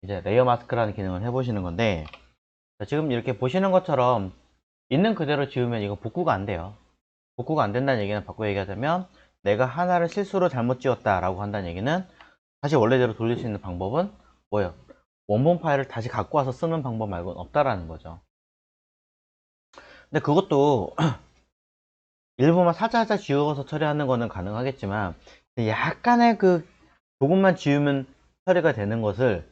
이제 레이어 마스크라는 기능을 해보시는 건데, 지금 이렇게 보시는 것처럼 있는 그대로 지우면 이거 복구가 안 돼요. 복구가 안 된다는 얘기는 바꿔 얘기하자면, 내가 하나를 실수로 잘못 지웠다 라고 한다는 얘기는 다시 원래대로 돌릴 수 있는 방법은 뭐예요? 원본 파일을 다시 갖고 와서 쓰는 방법 말고는 없다라는 거죠. 근데 그것도 일부만 살짝 지워서 처리하는 거는 가능하겠지만, 약간의 조금만 지우면 처리가 되는 것을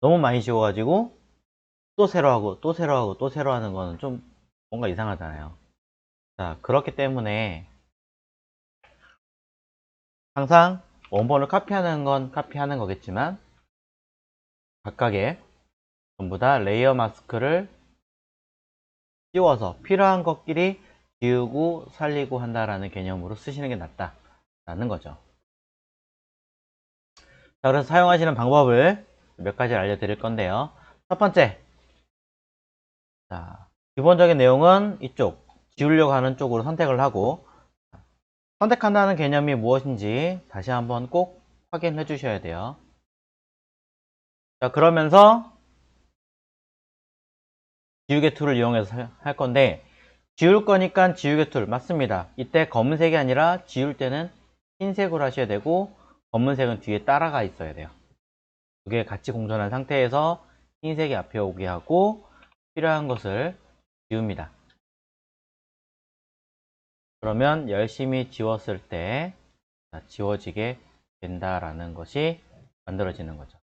너무 많이 지워가지고 또 새로 하고 또 새로 하고 또 새로 하는 거는 좀 뭔가 이상하잖아요. 자, 그렇기 때문에 항상 원본을 카피하는 건 카피하는 거겠지만, 각각의 전부 다 레이어 마스크를 씌워서 필요한 것끼리 지우고 살리고 한다라는 개념으로 쓰시는 게 낫다라는 거죠. 자, 그래서 사용하시는 방법을 몇 가지 알려드릴 건데요. 첫 번째, 자, 기본적인 내용은 이쪽 지우려고 하는 쪽으로 선택을 하고, 선택한다는 개념이 무엇인지 다시 한번 꼭 확인해 주셔야 돼요. 자, 그러면서 지우개 툴을 이용해서 할 건데, 지울 거니까 지우개 툴 맞습니다. 이때 검은색이 아니라 지울 때는 흰색으로 하셔야 되고, 검은색은 뒤에 따라가 있어야 돼요. 두 개 같이 공존한 상태에서 흰색이 앞에 오게 하고 필요한 것을 지웁니다. 그러면 열심히 지웠을 때 지워지게 된다라는 것이 만들어지는 거죠.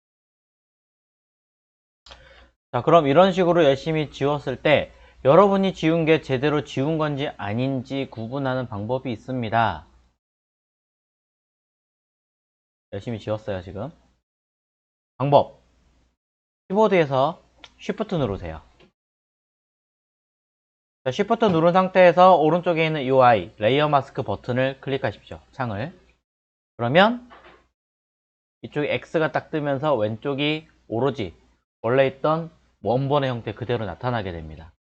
자, 그럼 이런 식으로 열심히 지웠을 때 여러분이 지운 게 제대로 지운 건지 아닌지 구분하는 방법이 있습니다. 열심히 지웠어요, 지금. 방법. 키보드에서 Shift 누르세요. 자, Shift 누른 상태에서 오른쪽에 있는 UI 레이어 마스크 버튼을 클릭하십시오. 창을. 그러면 이쪽에 X가 딱 뜨면서 왼쪽이 오로지 원래 있던 원본의 형태 그대로 나타나게 됩니다.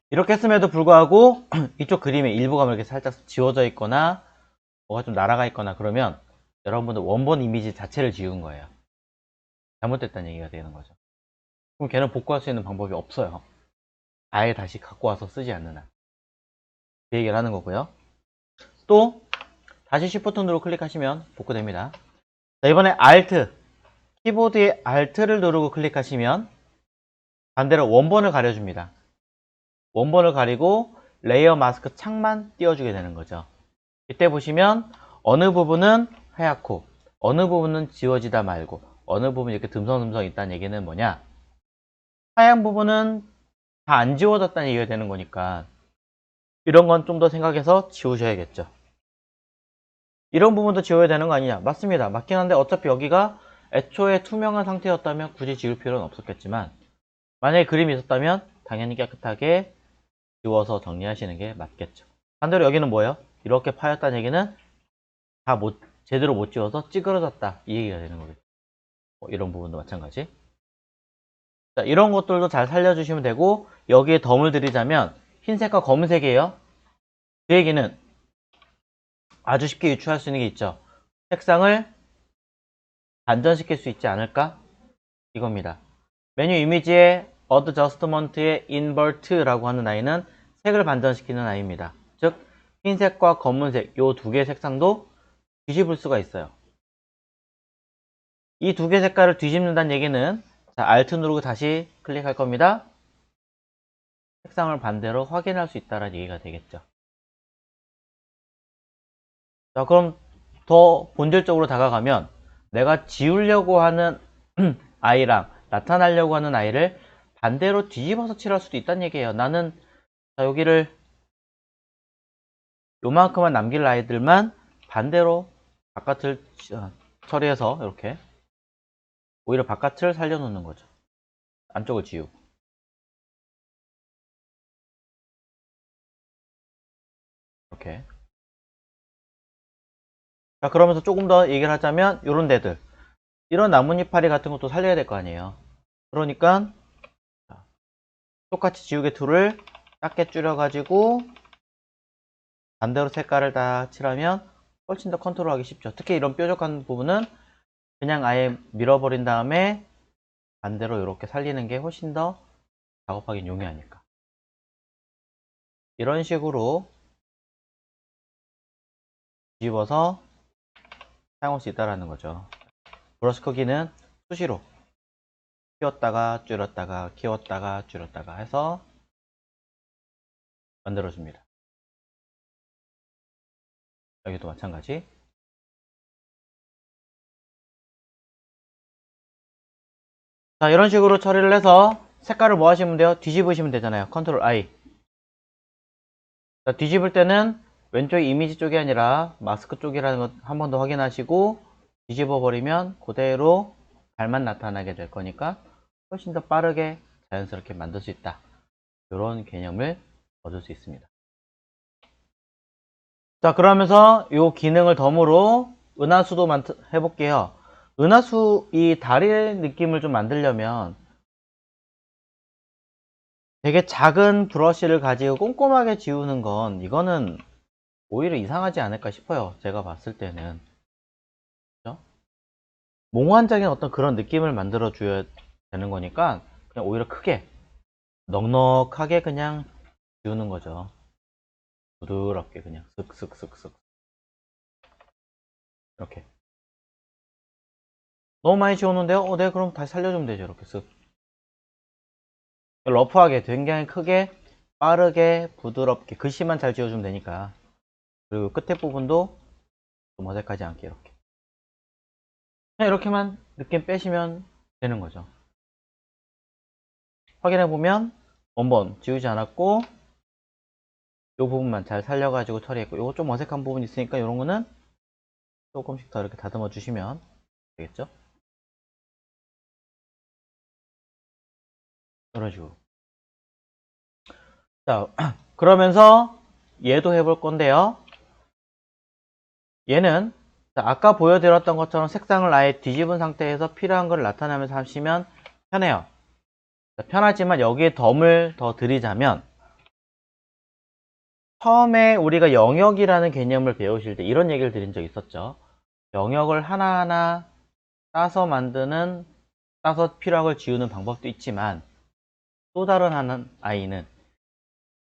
이렇게 했음에도 불구하고 이쪽 그림의 일부가 이렇게 살짝 지워져 있거나 뭐가 좀 날아가 있거나 그러면 여러분들 원본 이미지 자체를 지운 거예요. 잘못됐다는 얘기가 되는 거죠. 그럼 걔는 복구할 수 있는 방법이 없어요. 아예 다시 갖고 와서 쓰지 않는 한. 그 얘기를 하는 거고요. 또 다시 Shift 누르고 클릭하시면 복구됩니다. 자, 이번에 Alt, 키보드의 Alt를 누르고 클릭하시면 반대로 원본을 가려줍니다. 원본을 가리고 레이어 마스크 창만 띄워주게 되는 거죠. 이때 보시면 어느 부분은 하얗고 어느 부분은 지워지다 말고 어느 부분이 이렇게 듬성듬성 있다는 얘기는 뭐냐, 하얀 부분은 다 안 지워졌다는 얘기가 되는 거니까 이런 건 좀 더 생각해서 지우셔야겠죠. 이런 부분도 지워야 되는 거 아니냐? 맞습니다. 맞긴 한데 어차피 여기가 애초에 투명한 상태였다면 굳이 지울 필요는 없었겠지만, 만약에 그림이 있었다면 당연히 깨끗하게 지워서 정리하시는 게 맞겠죠. 반대로 여기는 뭐예요? 이렇게 파였다는 얘기는 다 제대로 못 지워서 찌그러졌다 이 얘기가 되는 거겠죠. 이런 부분도 마찬가지. 자, 이런 것들도 잘 살려주시면 되고, 여기에 덤을 들이자면 흰색과 검은색이에요. 그 얘기는 아주 쉽게 유추할 수 있는 게 있죠. 색상을 반전시킬 수 있지 않을까? 이겁니다. 메뉴 이미지에 어드저스트먼트의 인버트라고 하는 아이는 색을 반전시키는 아이입니다. 즉 흰색과 검은색 이 두 개의 색상도 뒤집을 수가 있어요. 이 두 개 색깔을 뒤집는다는 얘기는, 자, Alt 누르고 다시 클릭할 겁니다. 색상을 반대로 확인할 수 있다는 얘기가 되겠죠. 자, 그럼 더 본질적으로 다가가면 내가 지우려고 하는 아이랑 나타나려고 하는 아이를 반대로 뒤집어서 칠할 수도 있다는 얘기예요. 나는 자, 여기를 요만큼만 남길 아이들만 반대로 바깥을 처리해서 이렇게 오히려 바깥을 살려놓는 거죠. 안쪽을 지우고. 이렇게. 자, 그러면서 조금 더 얘기를 하자면 요런 데들, 이런 나뭇잎파리 같은 것도 살려야 될 거 아니에요. 그러니까 똑같이 지우개 툴을 작게 줄여가지고 반대로 색깔을 다 칠하면 훨씬 더 컨트롤하기 쉽죠. 특히 이런 뾰족한 부분은 그냥 아예 밀어버린 다음에 반대로 이렇게 살리는 게 훨씬 더 작업하기 용이하니까. 이런 식으로 뒤집어서 사용할 수 있다는 거죠. 브러쉬 크기는 수시로 키웠다가 줄였다가 키웠다가 줄였다가 해서 만들어줍니다. 여기도 마찬가지. 자, 이런 식으로 처리를 해서 색깔을 뭐 하시면 돼요? 뒤집으시면 되잖아요. 컨트롤 I. 자, 뒤집을 때는 왼쪽 이미지 쪽이 아니라 마스크 쪽이라는 것 한 번 더 확인하시고 뒤집어 버리면 그대로 발만 나타나게 될 거니까 훨씬 더 빠르게 자연스럽게 만들 수 있다. 이런 개념을 얻을 수 있습니다. 자, 그러면서 이 기능을 덤으로 은하수도 해볼게요. 은하수 이 다리의 느낌을 좀 만들려면 되게 작은 브러쉬를 가지고 꼼꼼하게 지우는 건 이거는 오히려 이상하지 않을까 싶어요. 제가 봤을 때는. 그렇죠? 몽환적인 어떤 그런 느낌을 만들어 줘야 되는 거니까 그냥 오히려 크게 넉넉하게 그냥 지우는 거죠. 부드럽게 그냥 쓱쓱쓱쓱 이렇게. 너무 많이 지웠는데요? 네, 그럼 다시 살려주면 되죠. 이렇게 쓱. 러프하게 굉장히 크게 빠르게 부드럽게 글씨만 잘 지워주면 되니까. 그리고 끝에 부분도 좀 어색하지 않게 이렇게 그냥 이렇게만 느낌 빼시면 되는 거죠. 확인해 보면 원본 지우지 않았고 이 부분만 잘 살려가지고 처리했고 이거 좀 어색한 부분이 있으니까 이런 거는 조금씩 더 이렇게 다듬어 주시면 되겠죠. 이런 식으로. 자, 그러면서 얘도 해볼 건데요. 얘는 아까 보여드렸던 것처럼 색상을 아예 뒤집은 상태에서 필요한 걸 나타내면서 하시면 편해요. 편하지만 여기에 덤을 더 들이자면 처음에 우리가 영역이라는 개념을 배우실 때 이런 얘기를 드린 적 있었죠. 영역을 하나하나 따서 필요한 걸 지우는 방법도 있지만 또 다른 아이는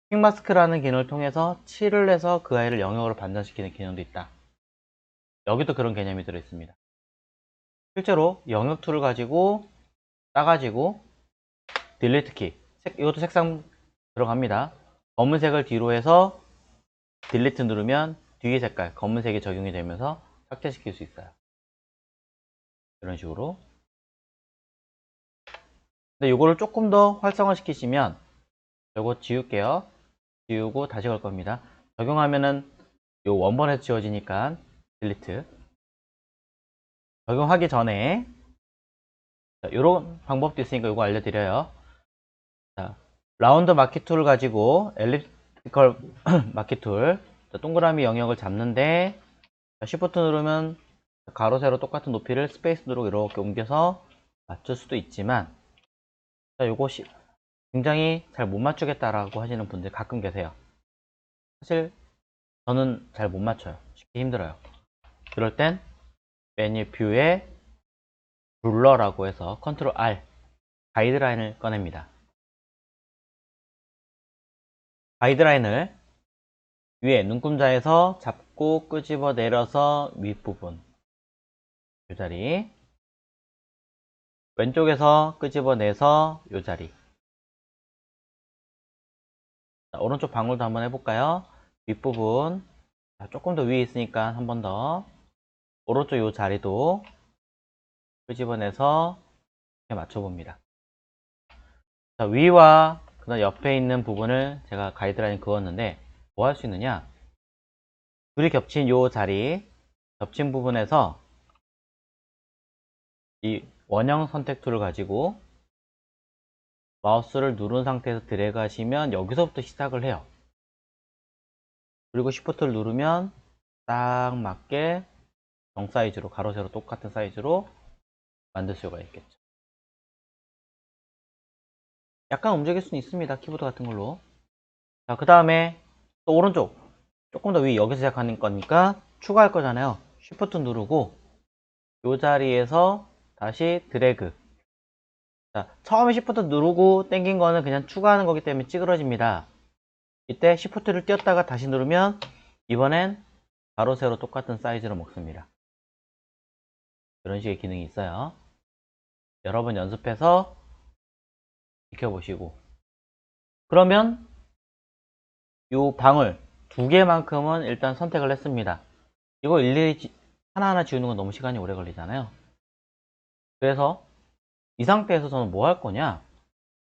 퀵마스크라는 기능을 통해서 칠을 해서 그 아이를 영역으로 반전시키는 개념도 있다. 여기도 그런 개념이 들어있습니다. 실제로 영역 툴을 가지고 따가지고 딜리트 키, 이것도 색상 들어갑니다. 검은색을 뒤로 해서 딜리트 누르면 뒤에 색깔 검은색이 적용이 되면서 삭제시킬 수 있어요. 이런 식으로. 근데 이거를 조금 더 활성화 시키시면 이거 지울게요. 지우고 다시 걸 겁니다. 적용하면은 요 원본에서 지워지니까 딜리트. 적용하기 전에 이런 방법도 있으니까 이거 알려드려요. 자, 라운드 마키 툴을 가지고 엘립티컬 마키 툴 동그라미 영역을 잡는데 쉬프트 누르면 가로 세로 똑같은 높이를 스페이스 누르고 이렇게 옮겨서 맞출 수도 있지만 자, 요것이 굉장히 잘 못 맞추겠다라고 하시는 분들 가끔 계세요. 사실 저는 잘 못 맞춰요. 쉽게 힘들어요. 그럴 땐 메뉴 뷰에 룰러라고 해서 컨트롤 R 가이드라인을 꺼냅니다. 가이드라인을 위에 눈금자에서 잡고 끄집어 내려서 윗부분 이 자리, 왼쪽에서 끄집어 내서 이 자리. 자, 오른쪽 방울도 한번 해볼까요? 윗부분 조금 더 위에 있으니까 한 번 더 오른쪽 이 자리도 끄집어내서 이렇게 맞춰봅니다. 자, 위와 그다음 옆에 있는 부분을 제가 가이드라인 그었는데 뭐 할 수 있느냐? 둘이 겹친 이 자리 겹친 부분에서 이 원형 선택 툴을 가지고 마우스를 누른 상태에서 드래그 하시면 여기서부터 시작을 해요. 그리고 쉬프트를 누르면 딱 맞게 정 사이즈로 가로 세로 똑같은 사이즈로 만들 수가 있겠죠. 약간 움직일 수는 있습니다. 키보드 같은 걸로. 자, 그 다음에 또 오른쪽 조금 더 위 여기서 시작하는 거니까 추가할 거잖아요. 쉬프트 누르고 이 자리에서 다시 드래그. 자, 처음에 Shift 누르고 당긴 거는 그냥 추가하는 거기 때문에 찌그러집니다. 이때 Shift를 띄웠다가 다시 누르면 이번엔 가로 세로 똑같은 사이즈로 먹습니다. 이런 식의 기능이 있어요. 여러 번 연습해서 지켜보시고, 그러면 이 방울 2개만큼은 일단 선택을 했습니다. 이거 일일이 하나하나 지우는 건 너무 시간이 오래 걸리잖아요. 그래서 이 상태에서 저는 뭐 할 거냐,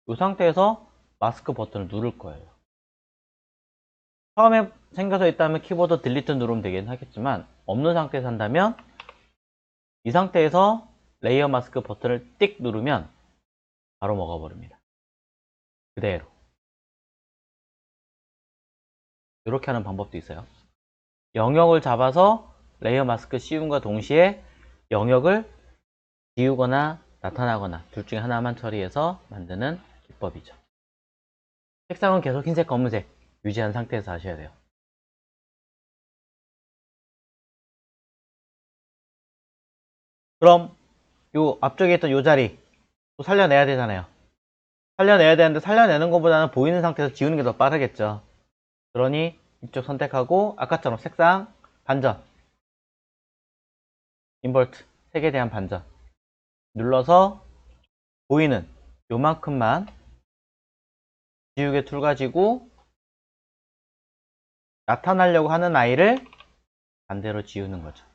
이 상태에서 마스크 버튼을 누를 거예요. 처음에 생겨서 있다면 키보드 딜리트 누르면 되긴 하겠지만, 없는 상태에서 한다면 이 상태에서 레이어 마스크 버튼을 띡 누르면 바로 먹어버립니다. 그대로. 이렇게 하는 방법도 있어요. 영역을 잡아서 레이어 마스크 씌움과 동시에 영역을 지우거나 나타나거나 둘 중에 하나만 처리해서 만드는 기법이죠. 색상은 계속 흰색, 검은색 유지한 상태에서 하셔야 돼요. 그럼 요 앞쪽에 있던 요 자리 또 살려내야 되잖아요. 살려내야 되는데 살려내는 것보다는 보이는 상태에서 지우는 게 더 빠르겠죠. 그러니 이쪽 선택하고 아까처럼 색상 반전, 인버트, 색에 대한 반전 눌러서 보이는 요만큼만 지우개 툴 가지고 나타나려고 하는 아이를 반대로 지우는 거죠.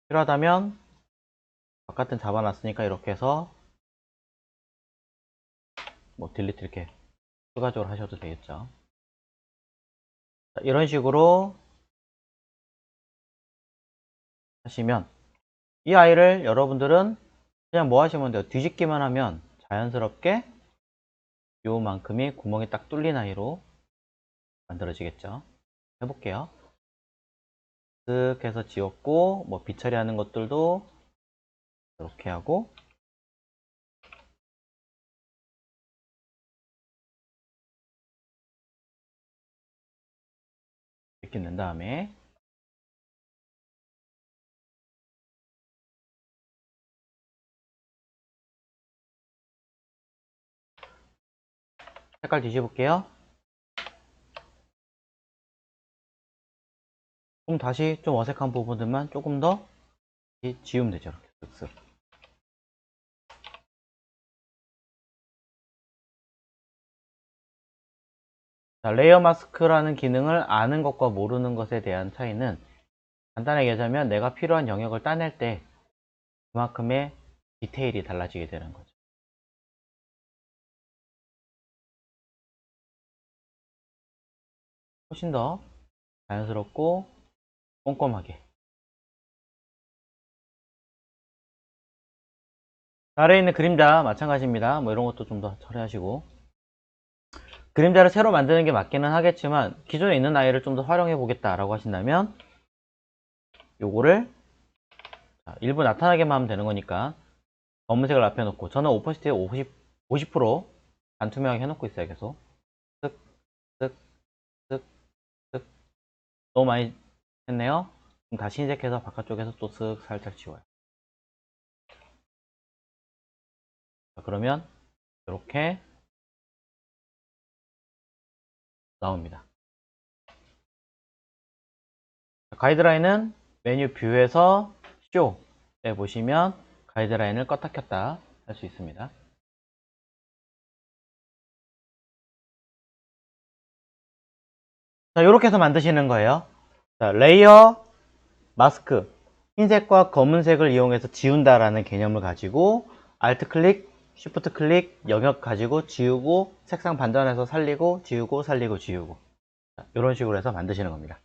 필요하다면 바깥은 잡아놨으니까 이렇게 해서 뭐 딜리트 이렇게 추가적으로 하셔도 되겠죠. 자, 이런 식으로 하시면 이 아이를 여러분들은 그냥 뭐 하시면 돼요. 뒤집기만 하면 자연스럽게 요만큼이 구멍이 딱 뚫린 아이로 만들어지겠죠. 해볼게요. 쓱 해서 지웠고, 뭐 빗처리하는 것들도 이렇게 하고, 이렇게 낸 다음에 색깔 뒤집을게요. 그럼 다시 좀 어색한 부분들만 조금 더 지우면 되죠. 이렇게 쓱쓱. 자, 레이어 마스크라는 기능을 아는 것과 모르는 것에 대한 차이는 간단하게 얘기하자면 내가 필요한 영역을 따낼 때 그만큼의 디테일이 달라지게 되는 거죠. 훨씬 더 자연스럽고 꼼꼼하게. 아래에 있는 그림자 마찬가지입니다. 뭐 이런 것도 좀 더 처리하시고, 그림자를 새로 만드는 게 맞기는 하겠지만 기존에 있는 아이를 좀 더 활용해 보겠다 라고 하신다면 요거를 일부 나타나게만 하면 되는 거니까 검은색을 앞에 놓고, 저는 오퍼시티에 50% 반투명하게 해놓고 있어요. 계속 쓱 쓱 쓱 쓱. 너무 많이 했네요. 그럼 다시 흰색해서 바깥쪽에서 또 쓱 살짝 지워요. 자, 그러면 이렇게 나옵니다. 가이드라인은 메뉴 뷰에서 쇼에 보시면 가이드라인을 껐다 켰다 할 수 있습니다. 자, 이렇게 해서 만드시는 거예요. 자, 레이어 마스크, 흰색과 검은색을 이용해서 지운다라는 개념을 가지고 Alt 클릭, Shift 클릭, 영역 가지고 지우고, 색상 반전해서 살리고, 지우고, 살리고, 지우고, 자, 이런 식으로 해서 만드시는 겁니다.